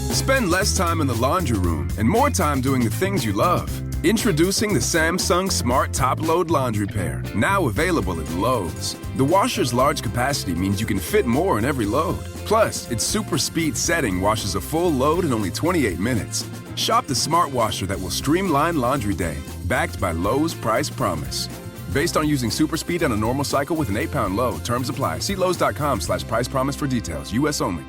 Spend less time in the laundry room and more time doing the things you love. Introducing the Samsung Smart Top Load Laundry Pair, now available at Lowe's. The washer's large capacity means you can fit more in every load. Plus, its super speed setting washes a full load in only 28 minutes. Shop the smart washer that will streamline laundry day, backed by Lowe's Price Promise. Based on using super speed on a normal cycle with an 8-pound load. Terms apply. See Lowe's.com/price promise for details. U.S. only.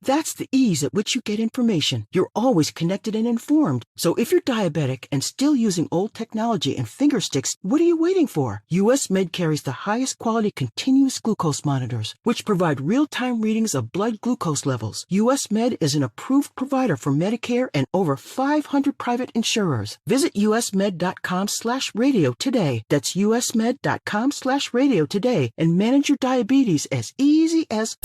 That's the ease at which you get information. You're always connected and informed. So if you're diabetic and still using old technology and finger sticks, what are you waiting for? U.S. Med carries the highest quality continuous glucose monitors, which provide real-time readings of blood glucose levels. U.S. Med is an approved provider for Medicare and over 500 private insurers. Visit usmed.com/radio today. That's usmed.com/radio today and manage your diabetes as easy as...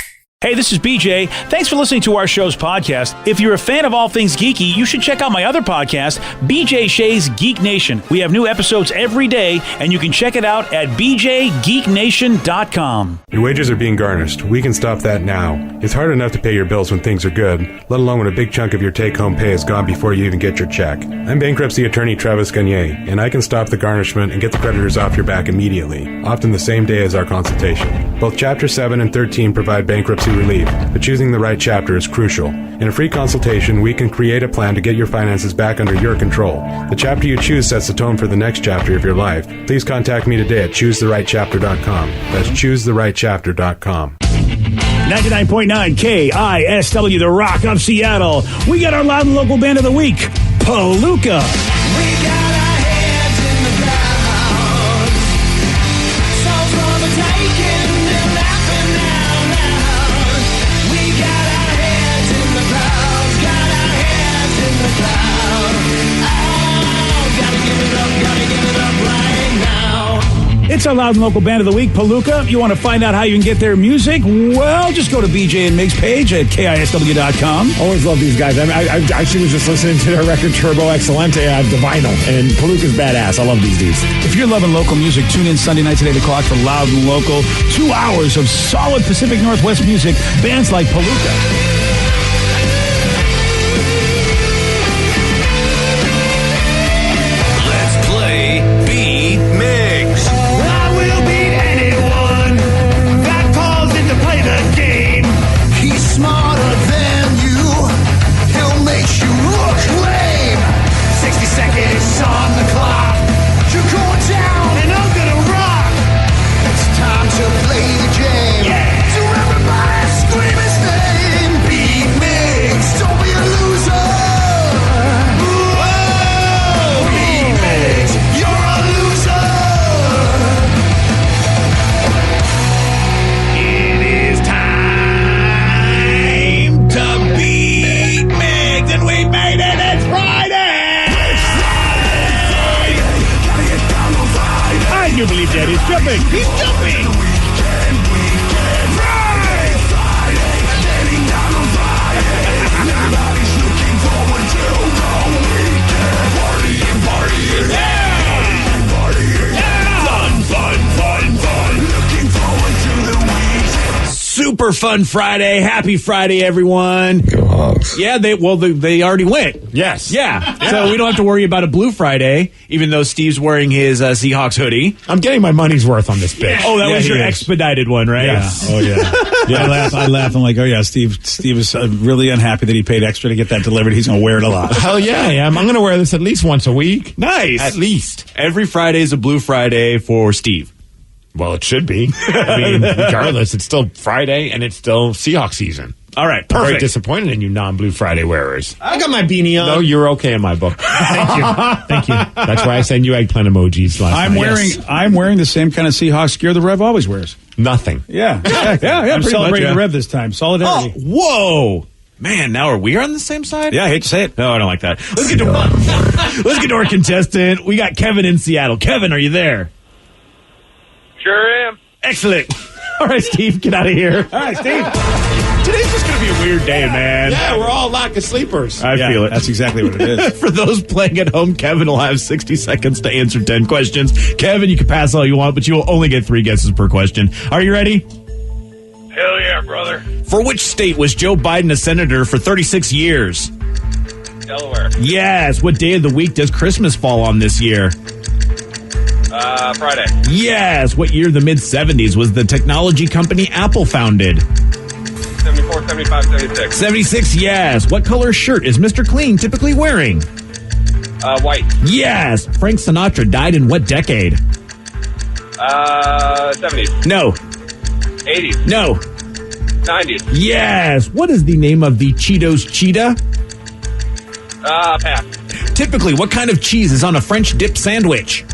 Hey, this is BJ. Thanks for listening to our show's podcast. If you're a fan of all things geeky, you should check out my other podcast, BJ Shea's Geek Nation. We have new episodes every day, and you can check it out at bjgeeknation.com. Your wages are being garnished. We can stop that now. It's hard enough to pay your bills when things are good, let alone when a big chunk of your take-home pay is gone before you even get your check. I'm bankruptcy attorney Travis Gagne, and I can stop the garnishment and get the creditors off your back immediately, often the same day as our consultation. Both Chapter 7 and 13 provide bankruptcy relief, but choosing the right chapter is crucial. In a free consultation, we can create a plan to get your finances back under your control. The chapter you choose sets the tone for the next chapter of your life. Please contact me today at choosetherightchapter.com. That's choosetherightchapter.com. 99.9 KISW, The Rock of Seattle. We got our loud and local band of the week, Palooka. We got our heads in the clouds. Souls for the taking, they're laughing out loud. We got our heads in the clouds, got our heads in the clouds. Oh, gotta give it up right now. It's our loud and local band of the week, Palooka. You want to find out how you can get their music? Well, just go to BJ and Mig's page at KISW.com. Always love these guys. I actually was just listening to their record Turbo Excellente, the vinyl, and Palooka's badass. I love these dudes. If you're loving local music, tune in Sunday nights at 8 o'clock for Loud and Local. 2 hours of solid Pacific Northwest music, bands like Palooka. Smarter than you, he'll make you look lame. 60 seconds on the clock. You're going down and I'm gonna rock. It's time to play the game. Yeah. So everybody scream his name. Beat Migs, don't be a loser. Whoa. Beat Migs, you're a loser. It is time to beat Migs, and we made it. It's Friday. It's Friday. Gotta get down on Friday. I do believe that he's jumping. He's jumping. Friday. Friday. Getting down on Friday. Everybody's looking forward to the weekend. Partying. Yeah. Partying. Yeah. Fun. Looking forward to the weekend. Super fun Friday. Happy Friday, everyone. Go Hawks. Yeah, they already went. Yes. Yeah. So we don't have to worry about a Blue Friday, even though Steve's wearing his Seahawks hoodie. I'm getting my money's worth on this bitch. Oh, that was your he is. expedited one, right? Yeah. Oh, yeah. Yeah, I laugh. I'm like, oh, yeah, Steve is really unhappy that he paid extra to get that delivered. He's going to wear it a lot. Hell yeah, I am. I'm going to wear this at least once a week. Nice. At least. Every Friday is a Blue Friday for Steve. Well, it should be. I mean, regardless, it's still Friday and it's still Seahawks season. All right, I'm very perfect. disappointed in you non-Blue Friday wearers. I got my beanie on. No, you're okay in my book. Thank you. That's why I send you eggplant emojis last night. I'm wearing the same kind of Seahawks gear the Rev always wears. Nothing. Yeah. I'm pretty celebrating much, yeah. the Rev this time. Solidarity. Oh, whoa. Man, now are we on the same side? Yeah, I hate to say it. No, I don't like that. Let's get to our contestant. We got Kevin in Seattle. Kevin, are you there? Sure am. Excellent. All right, Steve, get out of here. All right, Steve. Today's just going to be a weird day, man. Yeah, we're all lack of sleepers. I feel it. That's exactly what it is. For those playing at home, Kevin will have 60 seconds to answer 10 questions. Kevin, you can pass all you want, but you will only get 3 guesses per question. Are you ready? Hell yeah, brother. For which state was Joe Biden a senator for 36 years? Delaware. Yes. What day of the week does Christmas fall on this year? Friday. Yes. What year of the mid-70s was the technology company Apple founded? 74, 75, 76. 76, yes. What color shirt is Mr. Clean typically wearing? White. Yes. Frank Sinatra died in what decade? 70s. No. 80s. No. 90s. Yes. What is the name of the Cheetos cheetah? Pass. Typically, what kind of cheese is on a French dip sandwich?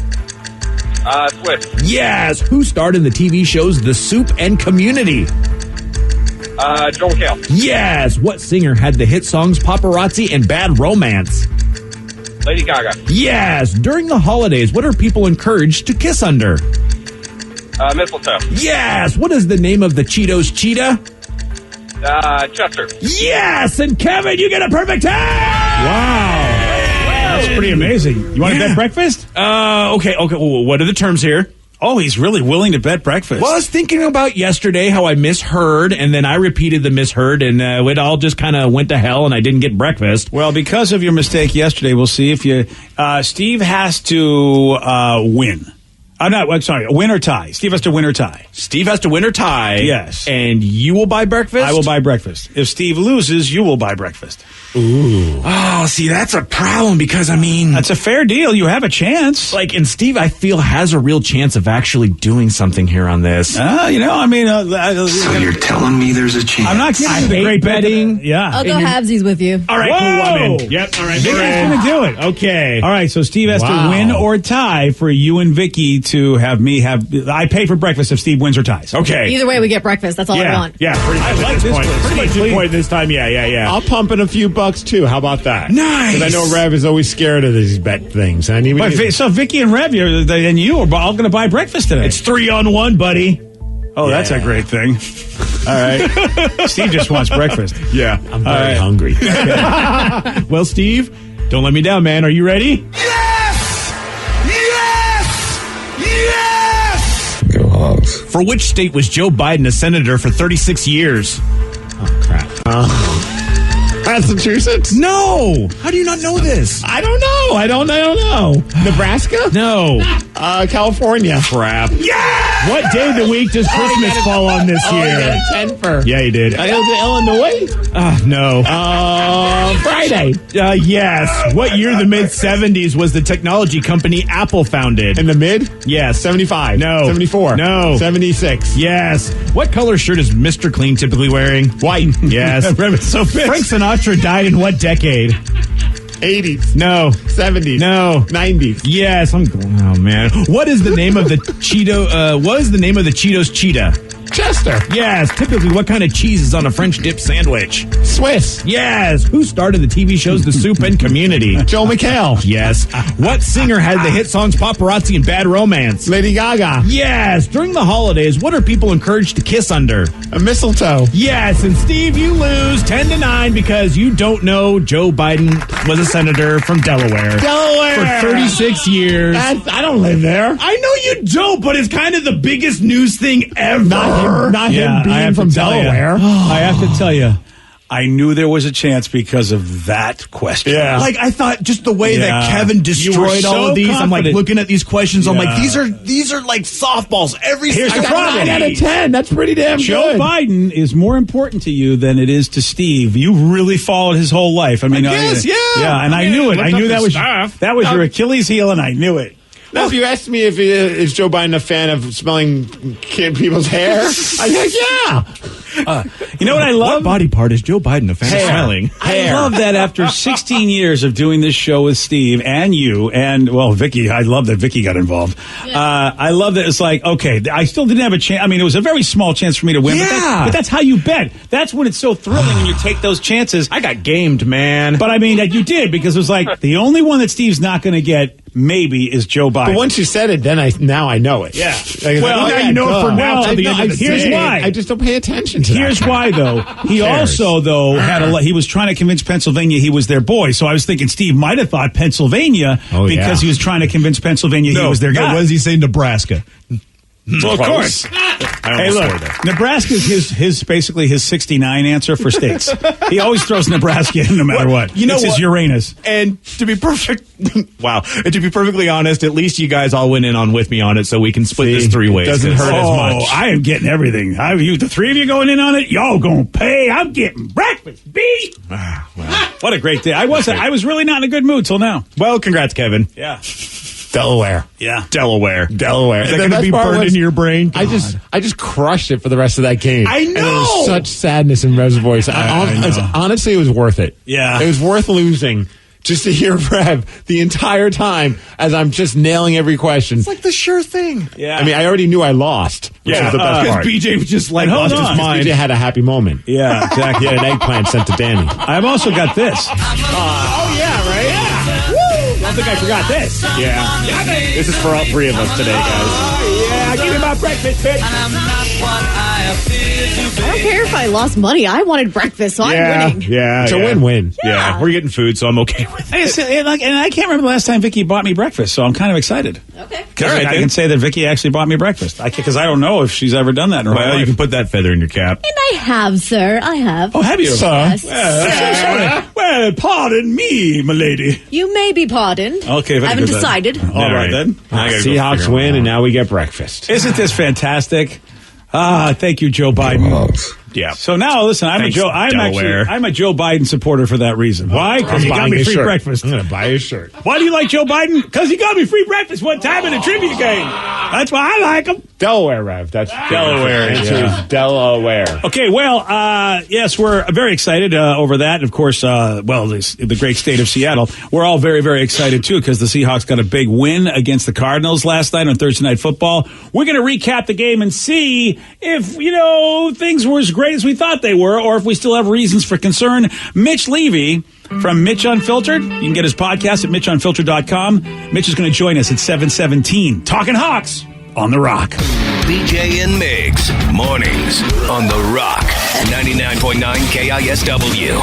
Swiss. Yes. Who starred in the TV shows The Soup and Community? Joe McHale. Yes. What singer had the hit songs Paparazzi and Bad Romance? Lady Gaga. Yes. During the holidays, what are people encouraged to kiss under? Mistletoe. Yes. What is the name of the Cheetos cheetah? Chester. Yes. And Kevin, you get a perfect 10. Wow. That's pretty amazing. You want to bet breakfast? Okay. Well, what are the terms here? Oh, he's really willing to bet breakfast. Well, I was thinking about yesterday how I misheard, and then I repeated the misheard, and it all just kind of went to hell, and I didn't get breakfast. Well, because of your mistake yesterday, we'll see if you... Steve has to win. Win or tie. Steve has to win or tie. Steve has to win or tie. Yes. And you will buy breakfast? I will buy breakfast. If Steve loses, you will buy breakfast. Ooh. Oh, see, that's a problem because, That's a fair deal. You have a chance. and Steve, I feel, has a real chance of actually doing something here on this. So you're telling me there's a chance? I'm not kidding. I It's a hate great betting. Yeah. I'll go halvesies with you. All right, Whoa! cool, I'm in. Yep, all right. Vicky's going to do it. Okay. All right, so Steve has to win or tie for you and Vicky to have me have... I pay for breakfast if Steve wins or ties. Okay. Either way, we get breakfast. That's all I want. Yeah, pretty much I like at this this point. one. Pretty much Steve, at point this time, yeah. I'll pump in a few bucks too. How about that? Nice. Because I know Rev is always scared of these bet things. So Vicky and Rev, and you are all going to buy breakfast today. It's 3-on-1, buddy. Oh, that's a great thing. All right. Steve just wants breakfast. Yeah. I'm very hungry. Well, Steve, don't let me down, man. Are you ready? Yes! Yes! Yes! Go Hogs. For which state was Joe Biden a senator for 36 years? Oh, crap. Massachusetts? No. How do you not know this? I don't know. I don't know. Nebraska? No. California. Crap. Yeah! What day of the week does Christmas fall on this I year? got a 10 for. Yeah, you did. I go to Illinois? No. Friday. Yes. What year of the mid-70s was the technology company Apple founded? In the mid? Yes. 75. No. 74. No. 76. Yes. What color shirt is Mr. Clean typically wearing? White. Yes. So Frank Sinatra died in what decade? 80s. No. 70s. No. 90s. Yes. Oh man. What is the name of the Cheetos cheetah? Chester. Yes. Typically, what kind of cheese is on a French dip sandwich? Swiss. Yes. Who started the TV shows The Soup and Community? Joe McHale. Yes. What singer had the hit songs Paparazzi and Bad Romance? Lady Gaga. Yes. During the holidays, what are people encouraged to kiss under? A mistletoe. Yes. And Steve, you lose 10-9 because you don't know Joe Biden was a senator from Delaware. Delaware. For 36 years. I don't live there. I know you don't, but it's kind of the biggest news thing ever. Not him being from Delaware. I have to tell you, I knew there was a chance because of that question. Yeah. Like, I thought just the way that Kevin destroyed all of these, I'm like looking at these questions, I'm like, these are like softballs. Here's the problem. 9 out of 10. That's pretty damn Joe good. Biden is more important to you than it is to Steve. You really followed his whole life. I mean, guess, yeah. Yeah, and I knew it. I knew that was your Achilles heel, and I knew it. Now, if you asked me if is Joe Biden a fan of smelling people's hair, I'd be like, yeah. You know what I love? What body part is Joe Biden a fan of smelling? I love that after 16 years of doing this show with Steve and you and, well, Vicky, I love that Vicky got involved. Yeah. I love that it's like, okay, I still didn't have a chance. I mean, it was a very small chance for me to win, but that's how you bet. That's when it's so thrilling when you take those chances. I got gamed, man. But I mean, that you did, because it was like, the only one that Steve's not going to get maybe is Joe Biden. But once you said it, then now I know it. Yeah. Well, now you know it from now till the end of the here's day. why. I just don't pay attention to Here's that. why, though. He also, though, he was trying to convince Pennsylvania he was their boy. So I was thinking Steve might have thought Pennsylvania because he was trying to convince Pennsylvania he was their guy. What does he say? Nebraska. Well, of course. Hey, look, Nebraska's his basically his 69 answer for states. He always throws Nebraska in no matter what. You know it's what? his Uranus. And to be and to be perfectly honest, at least you guys all went in on with me on it, so we can split this 3 ways. Doesn't hurt as much. I am getting everything. The 3 of you going in on it. Y'all gonna pay. I'm getting breakfast, B. Well. What a great day. I was really not in a good mood till now. Well, congrats, Kevin. Yeah. Delaware. Yeah. Delaware. Is that going to be burned into your brain? I just crushed it for the rest of that game. I know. And there was such sadness in Rev's voice. Honestly, it was worth it. Yeah. It was worth losing just to hear Rev the entire time as I'm just nailing every question. It's like the sure thing. Yeah. I mean, I already knew I lost, which was the best part. Because BJ was just like And hold lost his on. mind. BJ had a happy moment. Yeah, exactly. He had an eggplant sent to Danny. I've also got this. Oh, yeah, right? Yeah. Woo! Don't think I forgot this. Yeah. This is for all 3 of us today, guys. Yeah, give me my breakfast, bitch. I don't care if I lost money. I wanted breakfast, so I'm winning. Yeah. It's a win-win. Yeah. We're getting food, so I'm okay with it. And I can't remember the last time Vicky bought me breakfast, so I'm kind of excited. Okay. Because All right, I then. can say that Vicky actually bought me breakfast. Because I don't know if she's ever done that in her Well, life. you can put that feather in your cap. And I have, sir. I have. Oh, have you? Yes. Well, pardon me, my lady. You may be pardoned. Okay, very I haven't good then. decided. All right, then. I gotta go Seahawks figure win, it and out. now we get breakfast. Isn't this fantastic? Thank you, Joe Biden. Yeah. So now, listen, I'm Thanks, a Joe Biden supporter for that reason. Why? Because I'm he got buying me his free shirt. breakfast. I'm going to buy his shirt. Why do you like Joe Biden? Because he got me free breakfast one time in a trivia game. That's why I like him. Delaware, Rev. That's Delaware, Answer yeah. is Delaware. Okay, well, yes, we're very excited over that. And of course, the great state of Seattle. We're all very, very excited, too, because the Seahawks got a big win against the Cardinals last night on Thursday Night Football. We're going to recap the game and see if, things were as great as we thought they were, or if we still have reasons for concern. Mitch Levy from Mitch Unfiltered. You can get his podcast at MitchUnfiltered.com. Mitch is going to join us at 7:17. Talking Hawks on The Rock. BJ and Migs, mornings on The Rock, 99.9 KISW.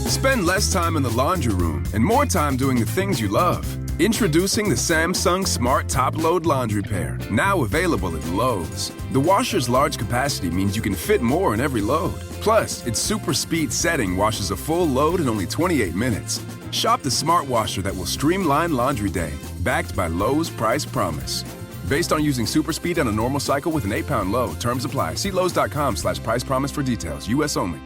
Spend less time in the laundry room and more time doing the things you love. Introducing the Samsung Smart Top Load Laundry Pair, now available at Lowe's. The washer's large capacity means you can fit more in every load. Plus, its super speed setting washes a full load in only 28 minutes. Shop the smart washer that will streamline laundry day, backed by Lowe's Price Promise. Based on using super speed on a normal cycle with an 8-pound load, terms apply. See Lowe's.com/price promise for details. U.S. only.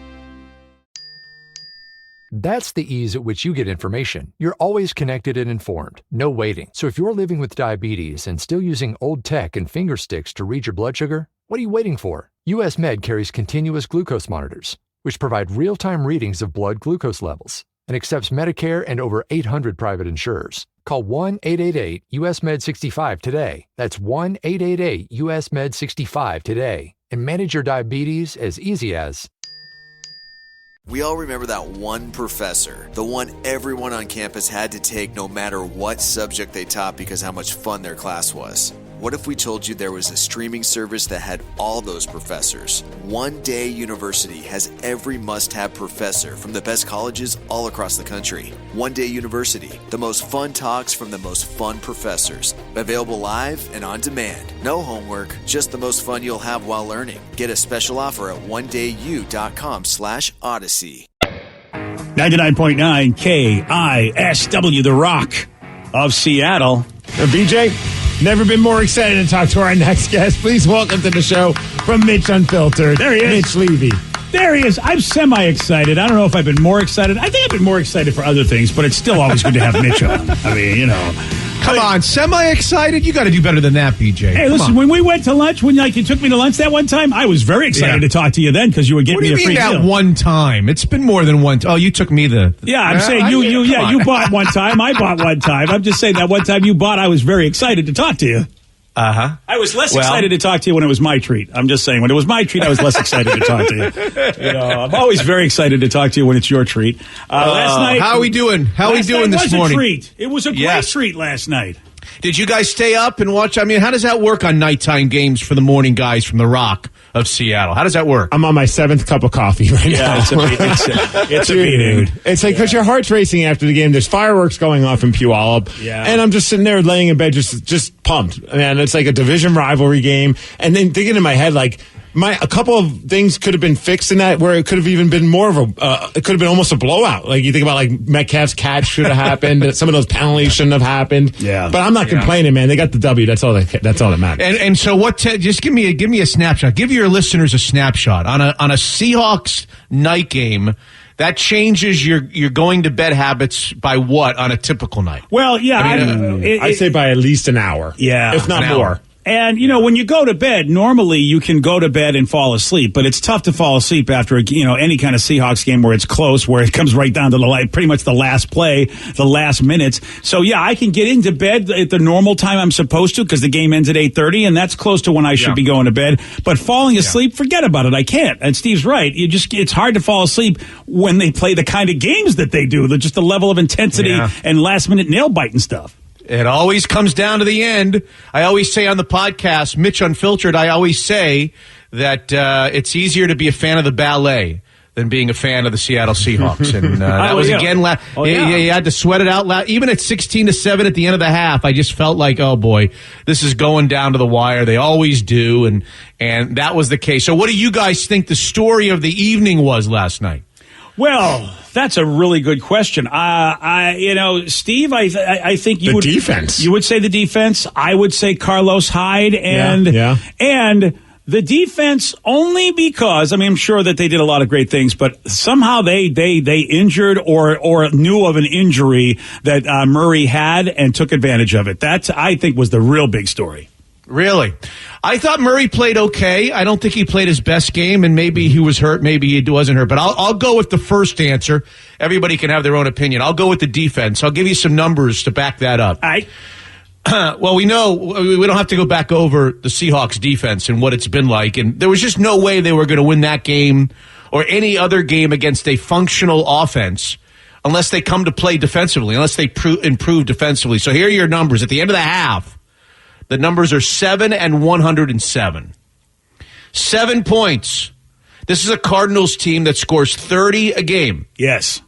That's the ease at which you get information. You're always connected and informed. No waiting. So if you're living with diabetes and still using old tech and finger sticks to read your blood sugar, what are you waiting for? US Med carries continuous glucose monitors, which provide real-time readings of blood glucose levels and accepts Medicare and over 800 private insurers. Call 1-888-US-MED65 today. That's 1-888-US-MED65 today. And manage your diabetes as easy as... We all remember that one professor, the one everyone on campus had to take no matter what subject they taught because how much fun their class was. What if we told you there was a streaming service that had all those professors? One Day University has every must-have professor from the best colleges all across the country. One Day University, the most fun talks from the most fun professors. Available live and on demand. No homework, just the most fun you'll have while learning. Get a special offer at onedayu.com/odyssey. 99.9 KISW, The Rock of Seattle. BJ, never been more excited to talk to our next guest. Please welcome to the show from Mitch Unfiltered. There he is. Mitch Levy. There he is. I'm semi-excited. I don't know if I've been more excited. I think I've been more excited for other things, but it's still always good to have Mitch on. I mean, Come on, semi-excited? You got to do better than that, BJ. Hey, listen, when we went to lunch, when you took me to lunch that one time, I was very excited to talk to you then because you were getting me a free deal. What do you mean that one time? It's been more than one time. Oh, you took me the... Yeah, I'm saying you bought one time. I bought one time. I'm just saying that one time you bought, I was very excited to talk to you. Uh-huh. I was less excited to talk to you when it was my treat. I'm just saying, when it was my treat, I was less excited to talk to you. I'm always very excited to talk to you when it's your treat. Last night... How are we doing? How are we doing this morning? It was a great treat last night. Did you guys stay up and watch? I mean, how does that work on nighttime games for the morning guys from The Rock? of Seattle. How does that work? I'm on my 7th cup of coffee right now. It's a beating. It's like because your heart's racing after the game. There's fireworks going off in Puyallup. Yeah. And I'm just sitting there laying in bed just pumped. Man, it's like a division rivalry game. And then thinking in my head, like, a couple of things could have been fixed in that where it could have even been more of it could have been almost a blowout. Like you think about like Metcalf's catch should have happened. Some of those penalties shouldn't have happened. Yeah. But I'm not complaining, man. They got the W. That's all that matters. And so what? Just give me a snapshot. Give your listeners a snapshot on a Seahawks night game. That changes your going to bed habits by what on a typical night? Well, yeah, I'd say by at least an hour. Yeah, if not more. And, when you go to bed, normally you can go to bed and fall asleep, but it's tough to fall asleep after, any kind of Seahawks game where it's close, where it comes right down to pretty much the last play, the last minutes. So, yeah, I can get into bed at the normal time I'm supposed to because the game ends at 8:30, and that's close to when I should be going to bed. But falling asleep, forget about it. I can't. And Steve's right. It's hard to fall asleep when they play the kind of games that they do, just the level of intensity and last-minute nail-biting stuff. It always comes down to the end. I always say on the podcast, Mitch Unfiltered, I always say that it's easier to be a fan of the ballet than being a fan of the Seattle Seahawks. And that was again, you had to sweat it out loud. Even at 16-7 at the end of the half, I just felt like, oh boy, this is going down to the wire. They always do. And that was the case. So what do you guys think the story of the evening was last night? Well, that's a really good question. Steve, I think you would defense. You would say the defense. I would say Carlos Hyde and the defense only because I'm sure that they did a lot of great things, but somehow they injured or knew of an injury that Murray had and took advantage of it. That I think was the real big story. Really? I thought Murray played okay. I don't think he played his best game, and maybe he was hurt, maybe he wasn't hurt. But I'll go with the first answer. Everybody can have their own opinion. I'll go with the defense. I'll give you some numbers to back that up. All right. Well, we know we don't have to go back over the Seahawks defense and what it's been like, and there was just no way they were going to win that game or any other game against a functional offense unless they come to play defensively, unless they improve defensively. So here are your numbers. At the end of the half, the numbers are 7 and 107. 7 points. This is a Cardinals team that scores 30 a game. Yes.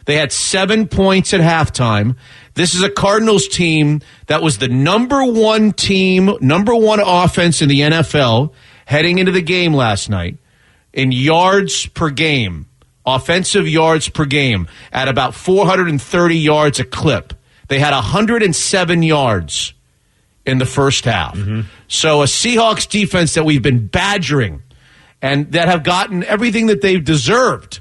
They had 7 points at halftime. This is a Cardinals team that was the number one offense in the NFL heading into the game last night in yards per game, offensive yards per game, at about 430 yards a clip. They had 107 yards in the first half. Mm-hmm. So a Seahawks defense that we've been badgering and that have gotten everything that they've deserved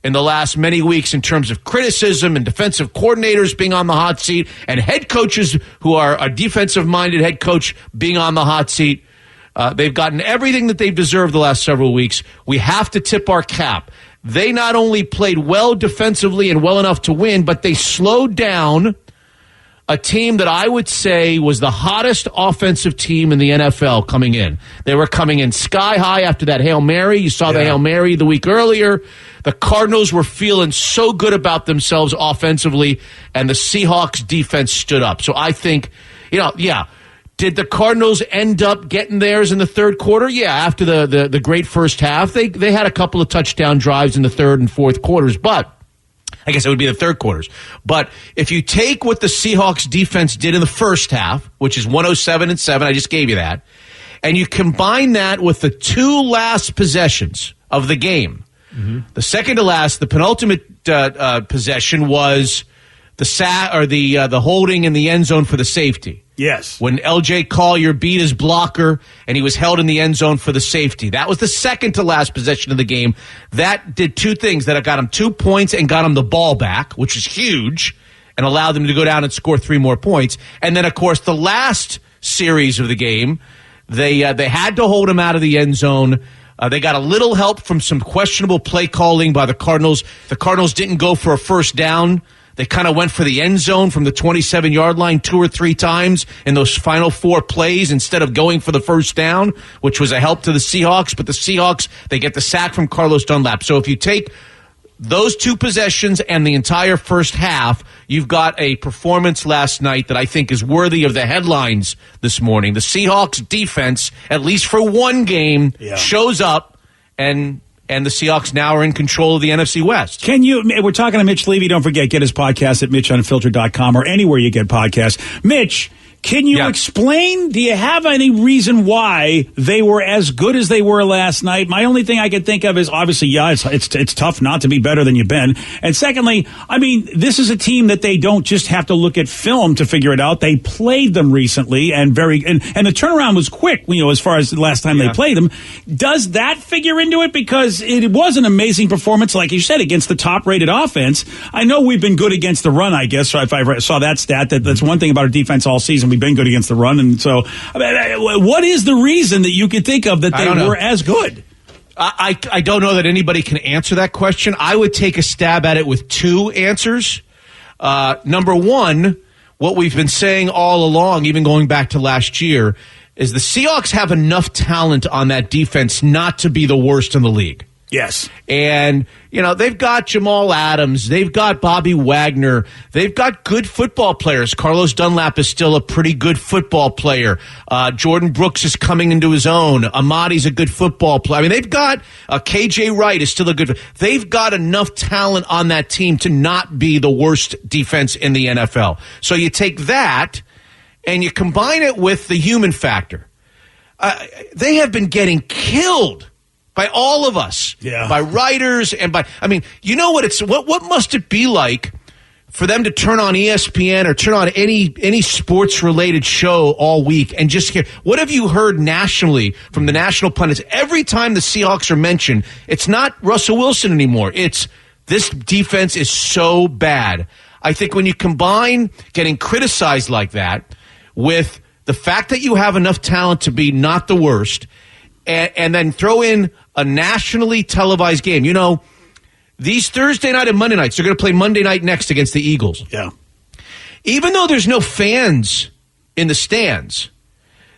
in the last many weeks in terms of criticism and defensive coordinators being on the hot seat and head coaches who are a defensive-minded head coach being on the hot seat. They've gotten everything that they've deserved the last several weeks. We have to tip our cap. They not only played well defensively and well enough to win, but they slowed down a team that I would say was the hottest offensive team in the NFL coming in. They were coming in sky high after that Hail Mary. You saw the Hail Mary the week earlier. The Cardinals were feeling so good about themselves offensively, and the Seahawks defense stood up. So I think, did the Cardinals end up getting theirs in the third quarter? Yeah, after the great first half. They had a couple of touchdown drives in the third and fourth quarters, but I guess it would be the third quarters. But if you take what the Seahawks defense did in the first half, which is 107-7, I just gave you that, and you combine that with the two last possessions of the game, the second to last, the penultimate possession was the holding in the end zone for the safety. Yes. When L.J. Collier beat his blocker and he was held in the end zone for the safety. That was the second to last possession of the game. That did two things. That got him 2 points and got him the ball back, which is huge, and allowed them to go down and score 3 more points. And then, of course, the last series of the game, they had to hold him out of the end zone. They got a little help from some questionable play calling by the Cardinals. The Cardinals didn't go for a first down. They kind of went for the end zone from the 27-yard line 2 or 3 times in those final 4 plays instead of going for the first down, which was a help to the Seahawks. But the Seahawks, they get the sack from Carlos Dunlap. So if you take those two possessions and the entire first half, you've got a performance last night that I think is worthy of the headlines this morning. The Seahawks defense, at least for one game, shows up, and the Seahawks now are in control of the NFC West. We're talking to Mitch Levy. Don't forget, get his podcast at MitchUnfiltered.com or anywhere you get podcasts. Mitch, can you explain, do you have any reason why they were as good as they were last night? My only thing I can think of is, obviously, it's tough not to be better than you've been. And secondly, I mean, this is a team that they don't just have to look at film to figure it out. They played them recently, and the turnaround was quick, as far as the last time they played them. Does that figure into it? Because it was an amazing performance, like you said, against the top-rated offense. I know we've been good against the run, I guess. So if I saw that stat, that's one thing about our defense all season. We've been good against the run, and so what is the reason that you could think of that they were as good? I don't know that anybody can answer that question. I would take a stab at it with two answers. Number one, what we've been saying all along, even going back to last year, is the Seahawks have enough talent on that defense not to be the worst in the league. Yes. And, they've got Jamal Adams. They've got Bobby Wagner. They've got good football players. Carlos Dunlap is still a pretty good football player. Jordan Brooks is coming into his own. Amadi's a good football player. I mean, they've got KJ Wright is still a good. They've got enough talent on that team to not be the worst defense in the NFL. So you take that and you combine it with the human factor. They have been getting killed by all of us, by writers, and what must it be like for them to turn on ESPN or turn on any sports related show all week and just hear, what have you heard nationally from the national pundits? Every time the Seahawks are mentioned, it's not Russell Wilson anymore. It's this defense is so bad. I think when you combine getting criticized like that with the fact that you have enough talent to be not the worst, and then throw in a nationally televised game. These Thursday night and Monday nights, they're going to play Monday night next against the Eagles. Yeah. Even though there's no fans in the stands,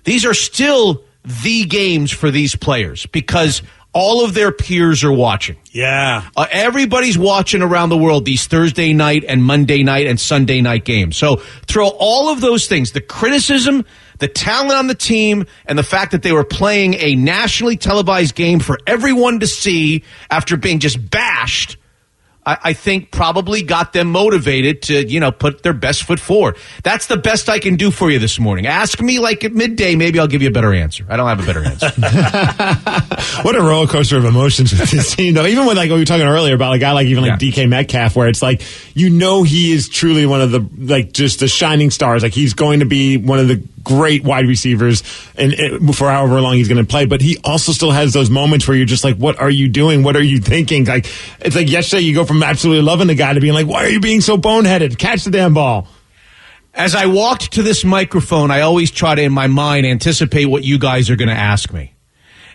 these are still the games for these players because all of their peers are watching. Yeah. Everybody's watching around the world these Thursday night and Monday night and Sunday night games. So throw all of those things, the criticism, the talent on the team, and the fact that they were playing a nationally televised game for everyone to see after being just bashed, I think probably got them motivated to, put their best foot forward. That's the best I can do for you this morning. Ask me like at midday, maybe I'll give you a better answer. I don't have a better answer. What a roller coaster of emotions with this team, though. Even with we were talking earlier about a guy like DK Metcalf, where it's like, he is truly one of the, just the shining stars. Like, he's going to be one of the great wide receivers and for however long he's going to play, but he also still has those moments where you're just like, what are you doing? What are you thinking? Like, it's like yesterday you go from absolutely loving the guy to being like, why are you being so boneheaded? Catch the damn ball. As I walked to this microphone, I always try to, in my mind, anticipate what you guys are going to ask me.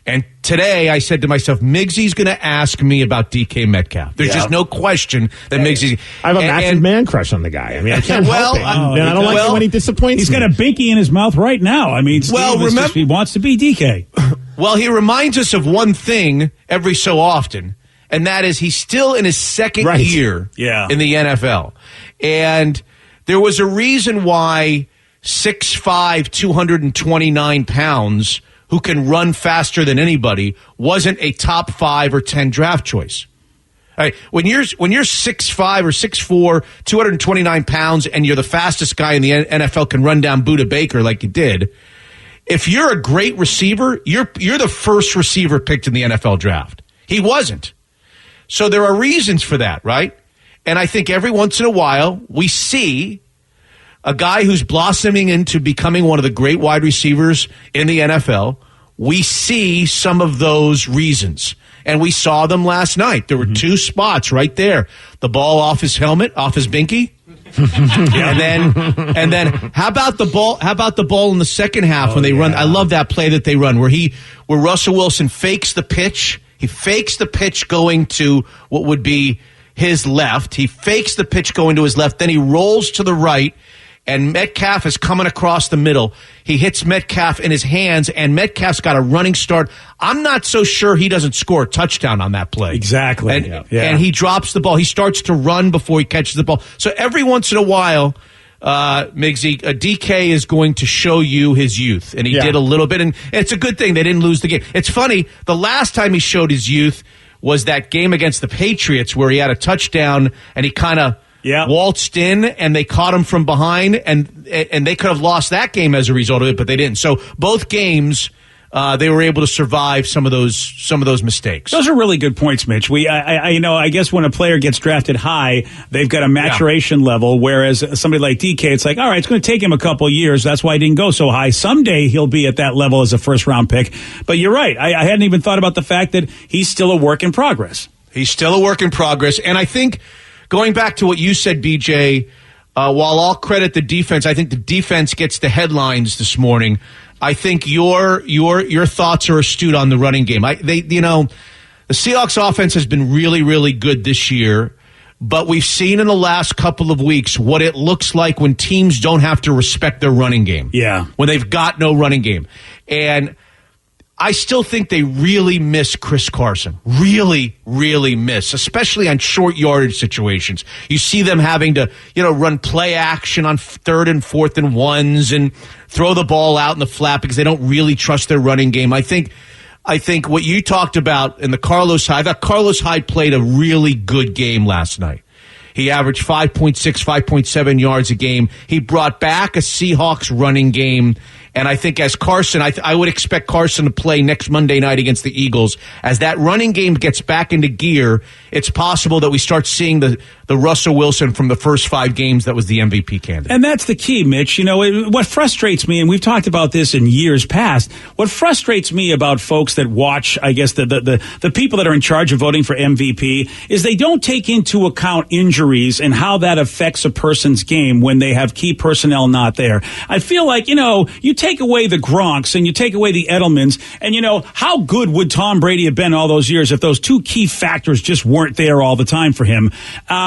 And today I said to myself, Miggsy's going to ask me about DK Metcalf. There's just no question that Miggsy's... I have a massive man crush on the guy. I mean, I can't help it. And I don't like it when he disappoints He's got a binky in his mouth right now. I mean, he wants to be DK. Well, he reminds us of one thing every so often, and that is he's still in his second year in the NFL. And there was a reason why 6'5", 229 pounds... who can run faster than anybody, wasn't a top 5 or 10 draft choice. All right, when you're 6'5" or 6'4", 229 pounds, and you're the fastest guy in the NFL, can run down Budda Baker like you did, if you're a great receiver, you're the first receiver picked in the NFL draft. He wasn't. So there are reasons for that, right? And I think every once in a while we see a guy who's blossoming into becoming one of the great wide receivers in the NFL. We see some of those reasons, and we saw them last night. There were two spots right there. The ball off his helmet, off his binky. and then how about the ball? How about the ball in the second half when they run? I love that play that they run where Russell Wilson fakes the pitch. He fakes the pitch going to what would be his left. He fakes the pitch going to his left. Then he rolls to the right. and Metcalf is coming across the middle. He hits Metcalf in his hands, and Metcalf's got a running start. I'm not so sure he doesn't score a touchdown on that play. Exactly. And he drops the ball. He starts to run before he catches the ball. So every once in a while, Miggsy, DK is going to show you his youth, and he did a little bit, and it's a good thing they didn't lose the game. It's funny, the last time he showed his youth was that game against the Patriots where he had a touchdown, and he kind of waltzed in, and they caught him from behind, and they could have lost that game as a result of it, but they didn't. So both games, they were able to survive some of those mistakes. Those are really good points, Mitch. I guess when a player gets drafted high, they've got a maturation level, whereas somebody like DK, it's like, all right, it's going to take him a couple years. That's why he didn't go so high. Someday he'll be at that level as a first-round pick. But you're right. I hadn't even thought about the fact that he's still a work in progress. He's still a work in progress, and I think going back to what you said, BJ, while I'll credit the defense, I think the defense gets the headlines this morning. I think your thoughts are astute on the running game. The Seahawks offense has been really, really good this year, but we've seen in the last couple of weeks what it looks like when teams don't have to respect their running game. Yeah. When they've got no running game. And I still think they really miss Chris Carson. Really, really miss, especially on short yardage situations. You see them having to, run play action on 3rd and 4th and 1s and throw the ball out in the flat because they don't really trust their running game. I think what you talked about in the Carlos Hyde, I thought Carlos Hyde played a really good game last night. He averaged 5.6, 5.7 yards a game. He brought back a Seahawks running game. And I think as Carson, I would expect Carson to play next Monday night against the Eagles. As that running game gets back into gear, it's possible that we start seeing the Russell Wilson from the first 5 games that was the MVP candidate. And that's the key, Mitch. What frustrates me, and we've talked about this in years past, what frustrates me about folks that watch, I guess, the people that are in charge of voting for MVP is they don't take into account injuries and how that affects a person's game when they have key personnel not there. I feel like, you take away the Gronks and you take away the Edelmans, and how good would Tom Brady have been all those years if those 2 key factors just weren't there all the time for him?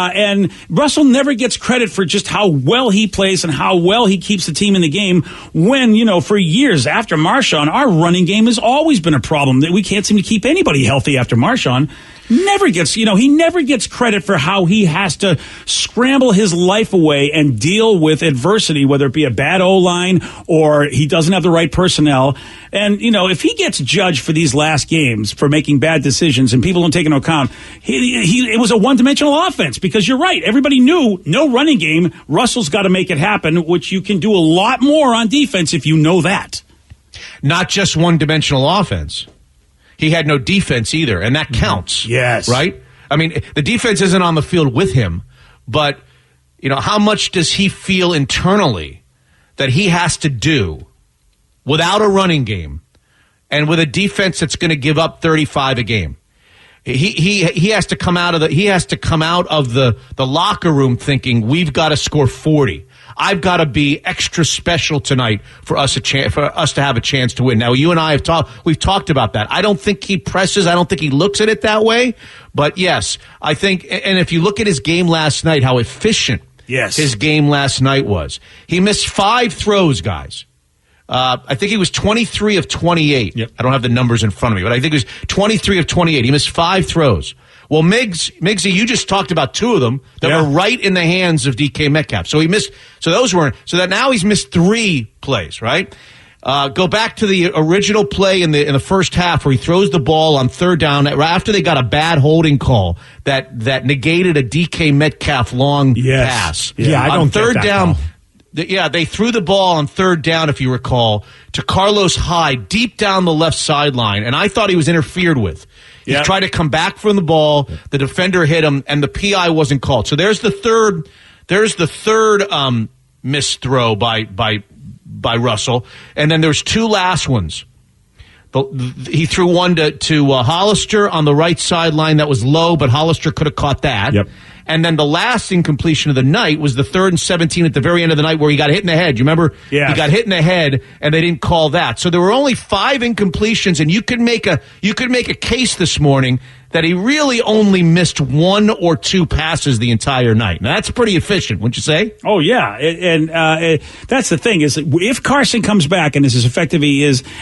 And Russell never gets credit for just how well he plays and how well he keeps the team in the game when, for years after Marshawn, our running game has always been a problem. That we can't seem to keep anybody healthy after Marshawn. Never gets, he never gets credit for how he has to scramble his life away and deal with adversity, whether it be a bad O-line or he doesn't have the right personnel. And, if he gets judged for these last games for making bad decisions and people don't take into account, it was a one-dimensional offense because you're right. Everybody knew no running game. Russell's got to make it happen, which you can do a lot more on defense if you know that. Not just one-dimensional offense. He had no defense either, and that counts. Yes. Right? I mean, the defense isn't on the field with him, but, how much does he feel internally that he has to do without a running game and with a defense that's going to give up 35 a game? He has to come out of the locker room thinking we've got to score 40. I've got to be extra special tonight for us to have a chance to win. Now, you and I we've talked about that. I don't think he presses. I don't think he looks at it that way. But yes, I think, and if you look at his game last night, how efficient his game last night was. He missed 5 throws, guys. I think he was 23 of 28. Yep. I don't have the numbers in front of me, but I think it was 23 of 28. He missed 5 throws. Well, Miggsy, you just talked about 2 of them that were right in the hands of DK Metcalf. So he missed. So those weren't. So that now he's missed 3 plays. Right. Go back to the original play in the first half where he throws the ball on 3rd down right after they got a bad holding call that negated a DK Metcalf long pass. Yeah, I don't on 3rd get that down. call. They threw the ball on 3rd down, if you recall, to Carlos Hyde deep down the left sideline, and I thought he was interfered with. He tried to come back from the ball. The defender hit him, and the PI wasn't called. So there's the third missed throw by Russell, and then there's 2 last ones. He threw one to Hollister on the right sideline that was low, but Hollister could have caught that. Yep. And then the last incompletion of the night was the 3rd and 17 at the very end of the night where he got hit in the head. You remember? Yeah. He got hit in the head, and they didn't call that. So there were only 5 incompletions, and you could make a case this morning that he really only missed 1 or 2 passes the entire night. Now, that's pretty efficient, wouldn't you say? Oh, yeah. And that's the thing is if Carson comes back and is as effective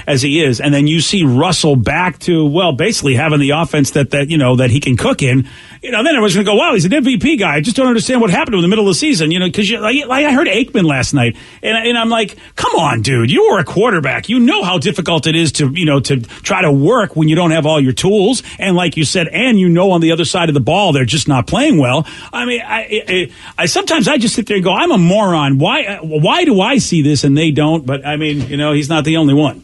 as he is, and then you see Russell back to, well, basically having the offense that he can cook in, then everyone's going to go, wow, he's an MVP guy. I just don't understand what happened to him in the middle of the season, because like I heard Aikman last night, and I'm like, come on, dude, you were a quarterback. You know how difficult it is to try to work when you don't have all your tools. And like you said, and on the other side of the ball, they're just not playing well. I mean, I sometimes I just sit there and go, I'm a moron. Why do I see this and they don't? But I mean, he's not the only one.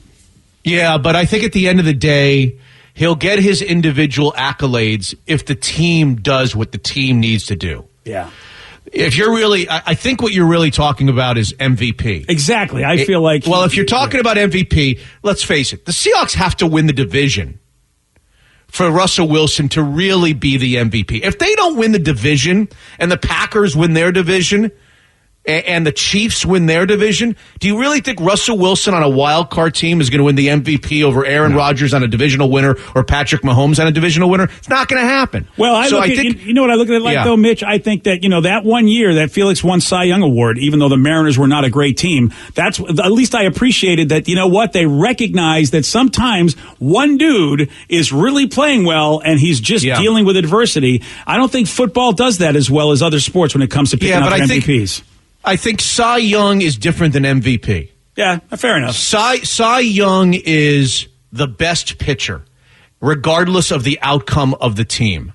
Yeah, but I think at the end of the day, he'll get his individual accolades if the team does what the team needs to do. Yeah. If you're really, I think what you're really talking about is MVP. Exactly. I feel like. Well, if you're talking about MVP, let's face it, the Seahawks have to win the division for Russell Wilson to really be the MVP. If they don't win the division and the Packers win their division and the Chiefs win their division, do you really think Russell Wilson on a wild card team is going to win the MVP over Aaron Rodgers on a divisional winner or Patrick Mahomes on a divisional winner? It's not going to happen. Well, I think you know what I look at it like, though, Mitch? I think that, that 1 year that Felix won Cy Young Award, even though the Mariners were not a great team, that's at least I appreciated that, they recognize that sometimes one dude is really playing well and he's just dealing with adversity. I don't think football does that as well as other sports when it comes to picking up MVPs. I think Cy Young is different than MVP. Yeah, fair enough. Cy Young is the best pitcher, regardless of the outcome of the team.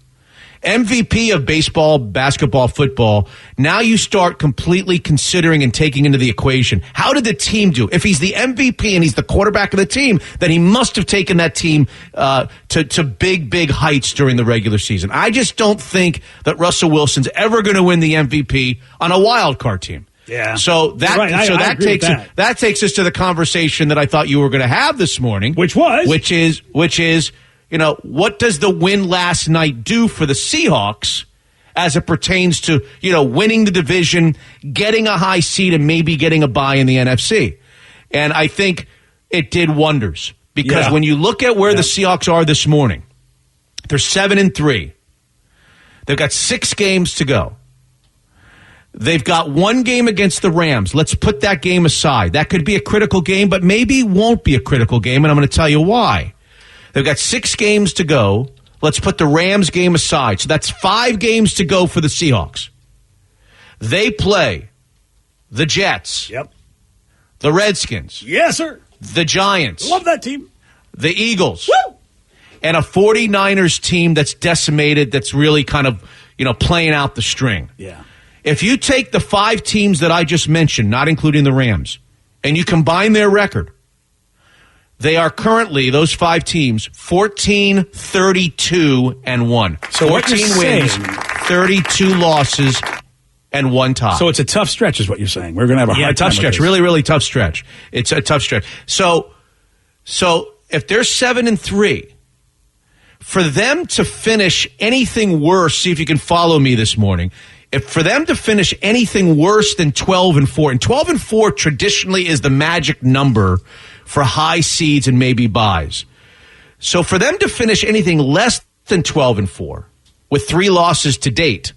MVP of baseball, basketball, football, now you start completely considering and taking into the equation, how did the team do? If he's the MVP and he's the quarterback of the team, then he must have taken that team to big, big heights during the regular season. I just don't think that Russell Wilson's ever going to win the MVP on a wild card team. Yeah. So that takes us to the conversation that I thought you were going to have this morning, which is what does the win last night do for the Seahawks as it pertains to, winning the division, getting a high seed, and maybe getting a bye in the NFC? And I think it did wonders because when you look at where the Seahawks are this morning, they're 7-3. They've got 6 games to go. They've got 1 game against the Rams. Let's put that game aside. That could be a critical game, but maybe won't be a critical game, and I'm going to tell you why. They've got 6 games to go. Let's put the Rams game aside. So that's 5 games to go for the Seahawks. They play the Jets. Yep. The Redskins. Yes, sir. The Giants. Love that team. The Eagles. Woo! And a 49ers team that's decimated, that's really kind of, playing out the string. Yeah. If you take the 5 teams that I just mentioned, not including the Rams, and you combine their record, they are currently, those 5 teams, 14, 32, and 1. So 14 wins, 32 losses, and 1 tie. So it's a tough stretch is what you're saying. We're going to have a hard time tough stretch. Really, really tough stretch. It's a tough stretch. So if they're 7-3, for them to finish anything worse, see if you can follow me this morning, for them to finish anything worse than 12-4, and 12-4 traditionally is the magic number for high seeds and maybe buys. So for them to finish anything less than 12-4 with 3 losses to date,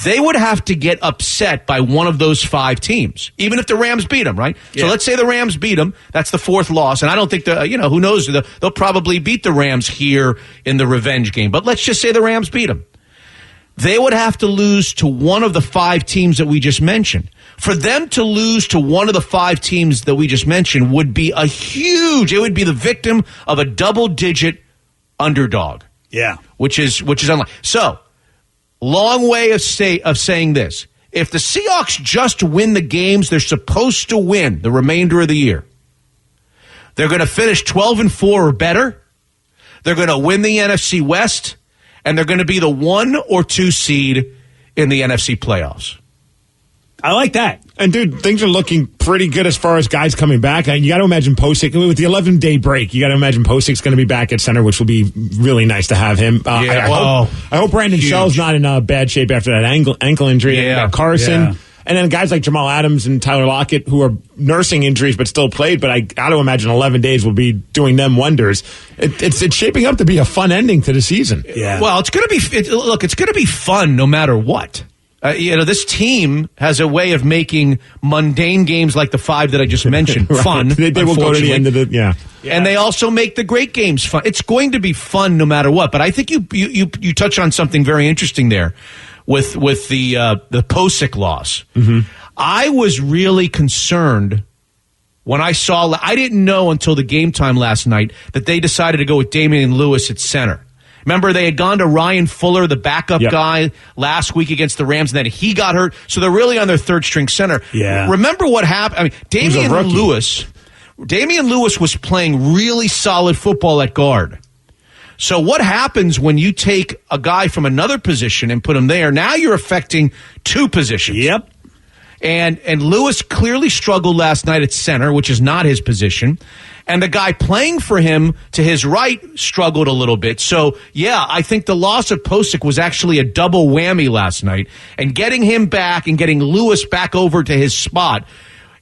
they would have to get upset by one of those 5 teams, even if the Rams beat them, right? Yeah. So let's say the Rams beat them. That's the 4th loss. And I don't think who knows? They'll probably beat the Rams here in the revenge game. But let's just say the Rams beat them. They would have to lose to one of the 5 teams that we just mentioned. For them to lose to one of the 5 teams that we just mentioned would be it would be the victim of a double-digit underdog. Yeah. Which is unlikely. So, long way of saying this. If the Seahawks just win the games they're supposed to win the remainder of the year, they're going to finish 12-4 or better. They're going to win the NFC West, and they're going to be the 1 or 2 seed in the NFC playoffs. I like that. And, dude, things are looking pretty good as far as guys coming back. You got to imagine Posick, with the 11-day break, you got to imagine Posick's going to be back at center, which will be really nice to have him. I hope Brandon Shell's not in bad shape after that ankle injury. Yeah. Carson. Yeah. And then guys like Jamal Adams and Tyler Lockett who are nursing injuries but still played, but I got to imagine 11 days will be doing them wonders. It's shaping up to be a fun ending to the season. Yeah. Well, it's going to be it's going to be fun no matter what. This team has a way of making mundane games like the 5 that I just mentioned right. fun. They will go to the end of it. Yeah. And they also make the great games fun. It's going to be fun no matter what. But I think you touch on something very interesting there with the Posick loss. Mm-hmm. I was really concerned when I didn't know until the game time last night that they decided to go with Damian Lewis at center. Remember, they had gone to Ryan Fuller, the backup guy, last week against the Rams, and then he got hurt. So they're really on their third-string center. Yeah. Remember what happened? I mean, Damian Lewis was playing really solid football at guard. So what happens when you take a guy from another position and put him there? Now you're affecting 2 positions. Yep. And Lewis clearly struggled last night at center, which is not his position. And the guy playing for him to his right struggled a little bit. So, yeah, I think the loss of Posick was actually a double whammy last night. And getting him back and getting Lewis back over to his spot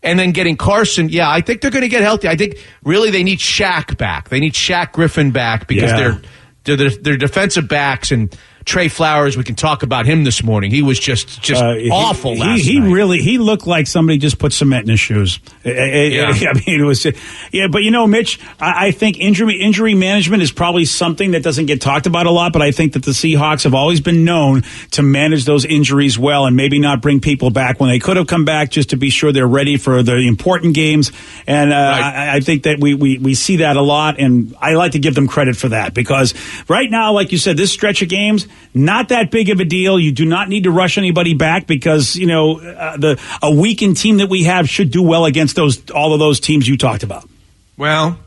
and then getting Carson, yeah, I think they're going to get healthy. I think really they need Shaq back. They need Shaq Griffin back because they're defensive backs and Trey Flowers, we can talk about him this morning. He was just awful last night. He looked like somebody just put cement in his shoes. I mean, it was, but Mitch, I think injury management is probably something that doesn't get talked about a lot, but I think that the Seahawks have always been known to manage those injuries well and maybe not bring people back when they could have come back just to be sure they're ready for the important games. And I think that we see that a lot, and I like to give them credit for that because right now, like you said, this stretch of games, not that big of a deal. You do not need to rush anybody back because, a weakened team that we have should do well against all of those teams you talked about. Well,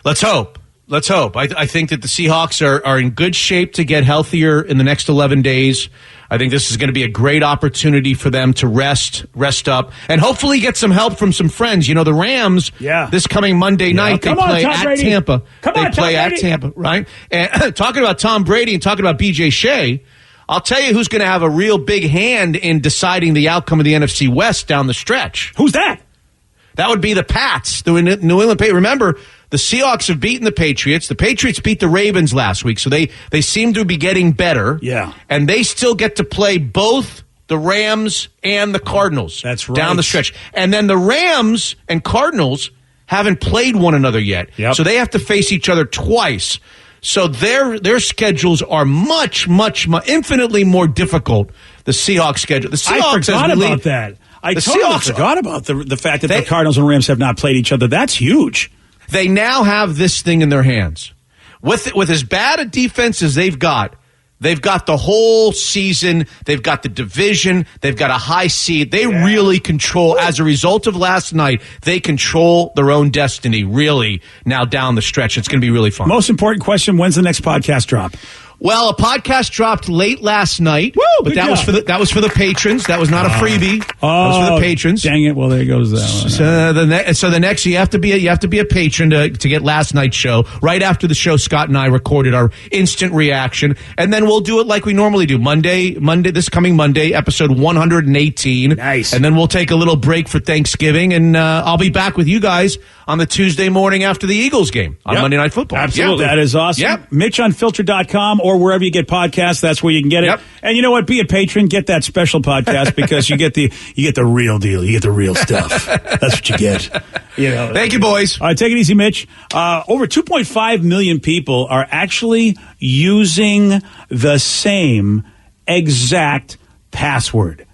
let's hope. I think that the Seahawks are in good shape to get healthier in the next 11 days. I think this is going to be a great opportunity for them to rest up, and hopefully get some help from some friends. The Rams, this coming Monday night, they play at Tampa. They play at Tampa, right? And talking about Tom Brady and talking about B.J. Shea, I'll tell you who's going to have a real big hand in deciding the outcome of the NFC West down the stretch. Who's that? That would be the Pats, the New England Patriots. Remember, the Seahawks have beaten the Patriots. The Patriots beat the Ravens last week, so they seem to be getting better. Yeah. And they still get to play both the Rams and the Cardinals. That's right. Down the stretch. And then the Rams and Cardinals haven't played one another yet. Yep. So they have to face each other twice. So their schedules are much, infinitely more difficult, the Seahawks schedule. The Seahawks I forgot about that. I totally forgot about the fact that the Cardinals and Rams have not played each other. That's huge. They now have this thing in their hands. With as bad a defense as they've got the whole season. They've got the division. They've got a high seed. They really control, as a result of last night, they control their own destiny, really, now down the stretch. It's going to be really fun. Most important question, when's the next podcast drop? Well, a podcast dropped late last night, but that was for the patrons. That was not a freebie. That was for the patrons. Dang it! Well, there goes that one. So the next you have to be a patron to get last night's show. Right after the show, Scott and I recorded our instant reaction, and then we'll do it like we normally do. Monday, this coming Monday, episode 118. Nice. And then we'll take a little break for Thanksgiving, and I'll be back with you guys on the Tuesday morning after the Eagles game on Monday Night Football. Absolutely, that is awesome. Yep. MitchUnfiltered.com or wherever you get podcasts, that's where you can get it. Yep. And you know what? Be a patron, get that special podcast because you get the real deal. You get the real stuff. That's what you get. Thank you, boys. All right, take it easy, Mitch. Over 2.5 million people are actually using the same exact password.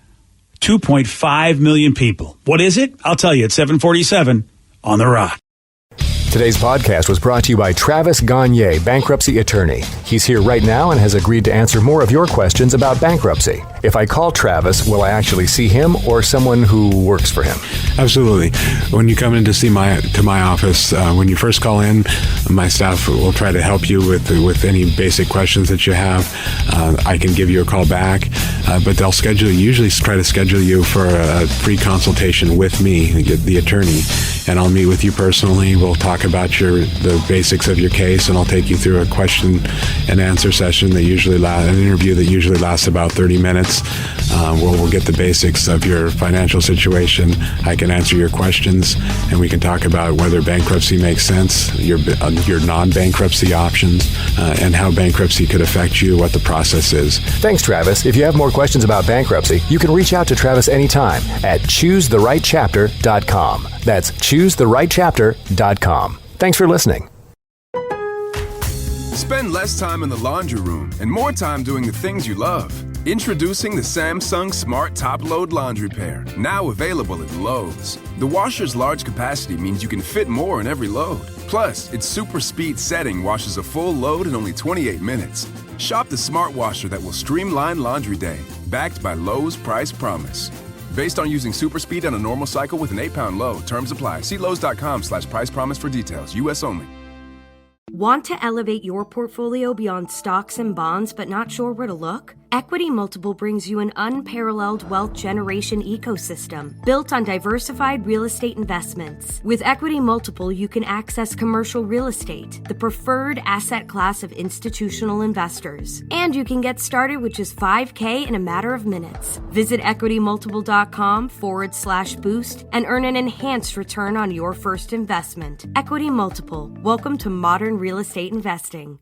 2.5 million people. What is it? I'll tell you. It's 747 on The Rock. Today's podcast was brought to you by Travis Gagne, bankruptcy attorney. He's here right now and has agreed to answer more of your questions about bankruptcy. If I call Travis, will I actually see him or someone who works for him? Absolutely. When you come in to my office, when you first call in, my staff will try to help you with any basic questions that you have. I can give you a call back, but they'll usually try to schedule you for a free consultation with me, the attorney. and I'll meet with you personally. We'll talk about the basics of your case, and I'll take you through a question and answer session that an interview that usually lasts about 30 minutes. We'll get the basics of your financial situation. I can answer your questions, and we can talk about whether bankruptcy makes sense, your non-bankruptcy options, and how bankruptcy could affect you, what the process is. Thanks, Travis. If you have more questions about bankruptcy, you can reach out to Travis anytime at choosetherightchapter.com. That's choosetherightchapter.com. Thanks for listening. Spend less time in the laundry room and more time doing the things you love. Introducing the Samsung Smart Top Load Laundry Pair, now available at Lowe's. The washer's large capacity means you can fit more in every load. Plus, its super speed setting washes a full load in only 28 minutes. Shop the smart washer that will streamline laundry day, backed by Lowe's Price Promise. Based on using super speed on a normal cycle with an 8-pound load. Terms apply. See Lowe's.com/price promise for details. U.S. only. Want to elevate your portfolio beyond stocks and bonds but not sure where to look? Equity Multiple brings you an unparalleled wealth generation ecosystem built on diversified real estate investments. With Equity Multiple, you can access commercial real estate, the preferred asset class of institutional investors. And you can get started with just $5K in a matter of minutes. Visit equitymultiple.com/boost and earn an enhanced return on your first investment. Equity Multiple. Welcome to modern real estate investing.